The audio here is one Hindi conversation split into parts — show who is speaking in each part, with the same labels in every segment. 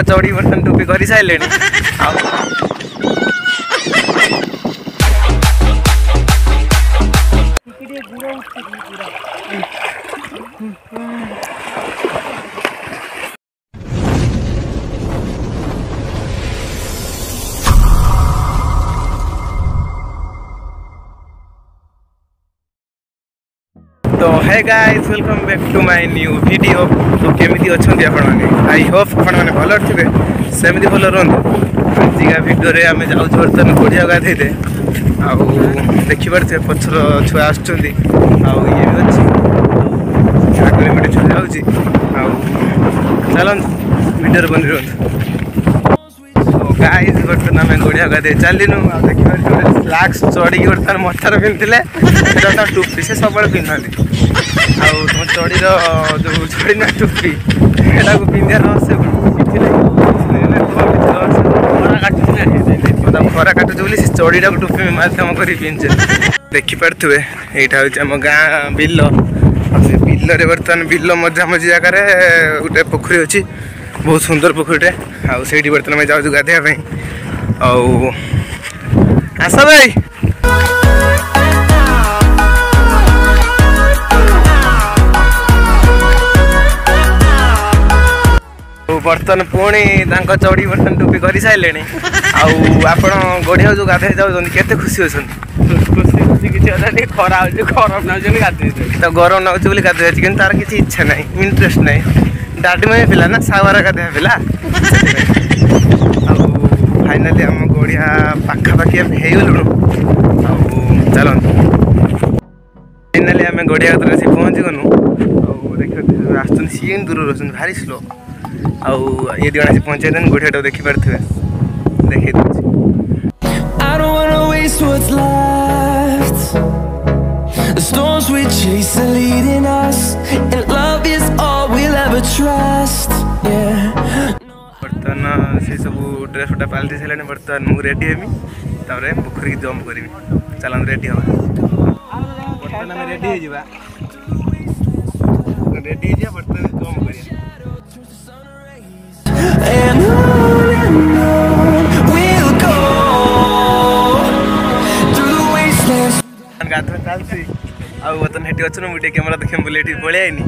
Speaker 1: चौड़ी बर्तन टोपी कर सारे तो है guys welcome back to my new video. तो केमिति अच्छे आपण मैंने आई होप आपण मैंने भल थे सेमती भल रुहतु। आजिका भिडियो आम जाऊँ बर्तमान बढ़िया गाधे देखी पारे पछर छुआ आगे भी अच्छी आगे गोटे छुआ जाऊँगी चलत भिडियो बनी रुहतु। तो गाइस बर्तमान आम गड़िया गाधे चलनु देखिए फ्लाक्स चढ़ी बर्तमान मथार पिंधे टोपी से सब पिंधा तुम चढ़ी जो चढ़ी ना टोपी एटा को पिंधार से खरा काटुच बोली चढ़ीटा को टोपी माध्यम कर पिंधे देखिपे यहाँ हूँ आम गाँ बिल से बिल बर्तमान बिल मझा मझी जगार गोटे पोखरी अच्छी बहुत सुंदर पोखरीटे आठ बर्तमान आम जाऊँ गाधेवाई आस भाई बर्तन पुणी चौड़ी बर्तन टोपी कर सारे आप गढ़िया जो गाधे जाऊँ केते खुशी अच्छा
Speaker 2: खुशी खुशी किसी खरा गरम ना गाधे
Speaker 1: तो गरम ना बोली गाधे कि तार किसी इच्छा ना इंटरेस्ट ना डाडी मैं पिला ना सावर गाधे पिला फाइनाली आम गढ़िया पाखापाखि आम हो चल फाइनाली आम गढ़िया कतर आसी पहुँची गलु देखिए आसुन सी दूर रोच भारी स्लो आउ ये दिन आसी पहुँचे गढ़िया देखिपारे देखी बर्तमान से सब ड्रेस उटा पाल्टी सारे बर्तमान मुझे रेडी हेमी तापर पोखरी की जम्प करी चल रेडी हाँ बर्तमान आम रेडी रेडी बर्तमान जम्प कर गाधुआ चलती बर्तमान हेटी अच्छे मुझे कैमेरा देखे बोले पलि आईनी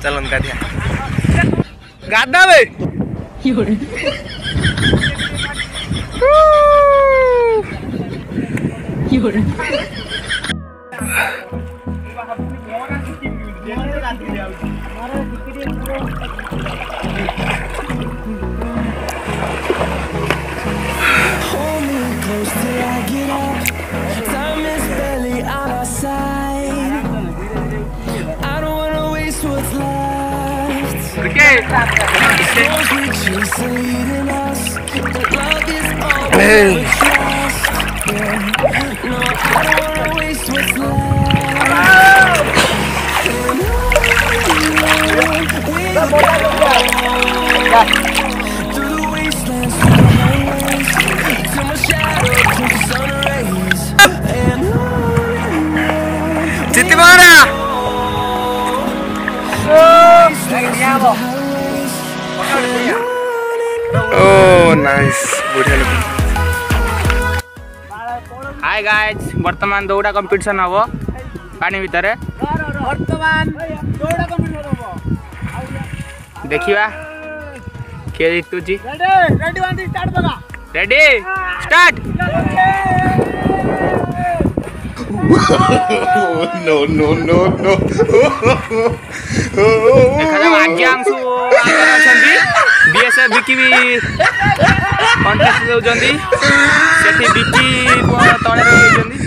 Speaker 1: चलन गाधिया गाधा बे Oh nice बढ़िया लगे।
Speaker 2: हाय गाइस वर्तमान दौड़ा कंपटीशन हम पानी भितर वर्तमान दौड़ा कंपटीशन हम देखिबा के जीतुची रेडी वन स्टार्ट बगा ready start no no no no देखा आज्ञांशु Bsf Biki भी कॉन्टेस्ट देउजंदी सेठी बिकी तळे रहउजंदी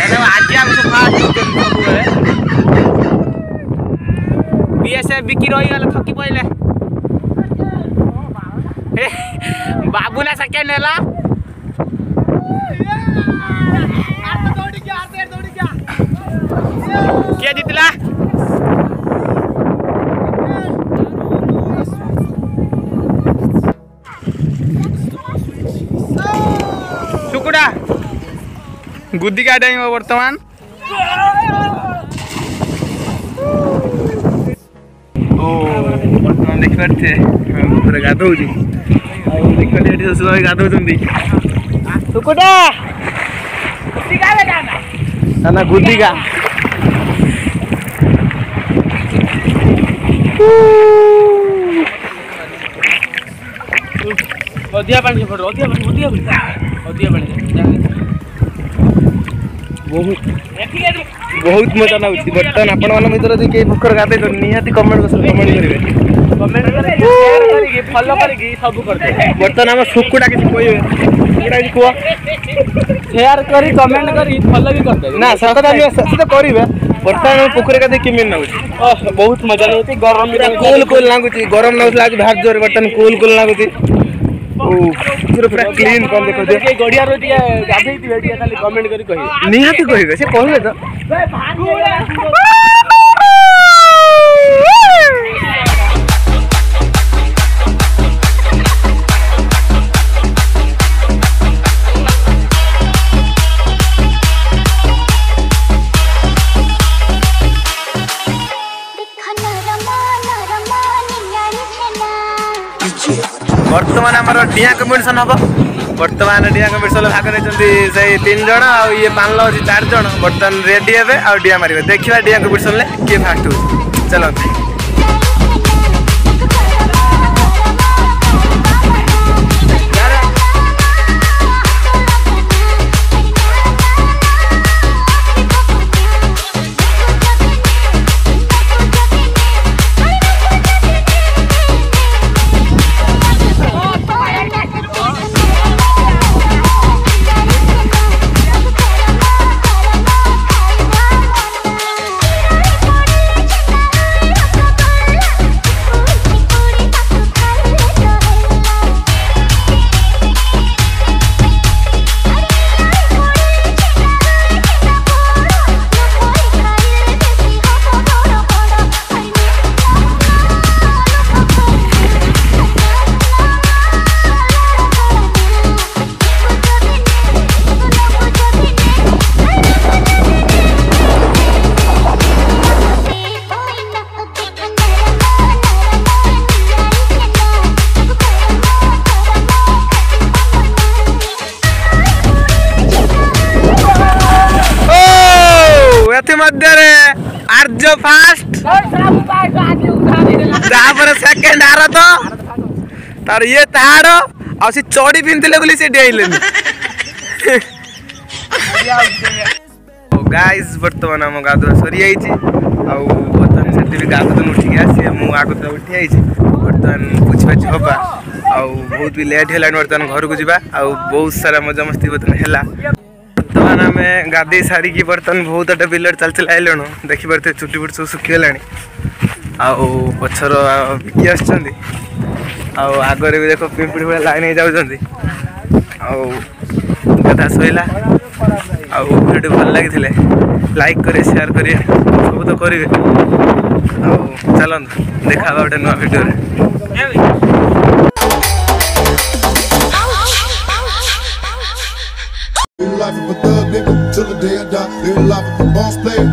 Speaker 2: एने आज हम सब फास्ट होजंदी सब है Bsf Biki रही गले थकी पइले बाबूला सेकेंड नेला आते दौड़ी गया के जितला गुद्दी का टाइम वर्तमान
Speaker 1: बर्तमान देखिपारे पुरा गाधौँ देखिए सब गाधौँ ना गुदिका
Speaker 2: अधिया पानी पड़ो अधिया पानी
Speaker 1: बहुत मजा लाଗୁଛି बर्तमान आपण मान भीतर जे के भुकर गाते तो निहाती कमेंट करेंगे
Speaker 2: फॉलो करके सब करते
Speaker 1: बर्तमान हम सुकुडा किसी कहबे सुकुडा किसी कह
Speaker 2: शेयर करी कमेंट करी फॉलो भी करते
Speaker 1: ना सदा हम तो करिवे बर्तमान हम पोखरे गाते केमिन लाଗୁଛି
Speaker 2: बहुत मजा लाଗୁଛି गरम
Speaker 1: कूल लाଗୁଛି गरम लाଗୁଥିଲା आज भाग जोर बर्तमान कूल लाଗୁଛି पूरा क्लीन कौन देखो दे
Speaker 2: गड़िया रो टिके गाधई दिबे टिके खाली कमेंट करी कहि
Speaker 1: निहाती कहिबे से कहले तो बर्तमान आमर डिया कंपिटिशन हम बर्तमान डिया कंपिटिशन भाग से 3 जन आ ये पान अच्छी 4 जन बर्तमान रेडी हे आ डिया मारे देखा डिया कंपिटिशन किए फास्ट हो चलो आर्ज फास्ट सेकेंड आर तो तार ये ताड़ आ चढ़ी पिंधले बोली से डेले गाइस बर्तमान आम गाधुआ सरी जाइए बर्तमान से भी गाधुन उठिक आसी मुझे आगत उठी आई बर्तमान पुछपाछ हवा बहुत भी लेट है बर्तमान घर को जावा बहुत सारा मजा मस्ती बर्तमान है बर्तमान आम गाधे सारिकी बर्तमान बहुत गोटे बिलर चल चल आइलुँ देखिपे चुटी बुट सब सुखीगला पछर बिकी आगरे भी देख पिंपड़ी भाई लाइन जाऊँगी गधा शोला भिडियो भल लगी लाइक करें शेयर करें सब तो करेंगे चलते देखा गोटे नुआ video
Speaker 3: Life of a thug nigga till the day I die. Live life of a boss player.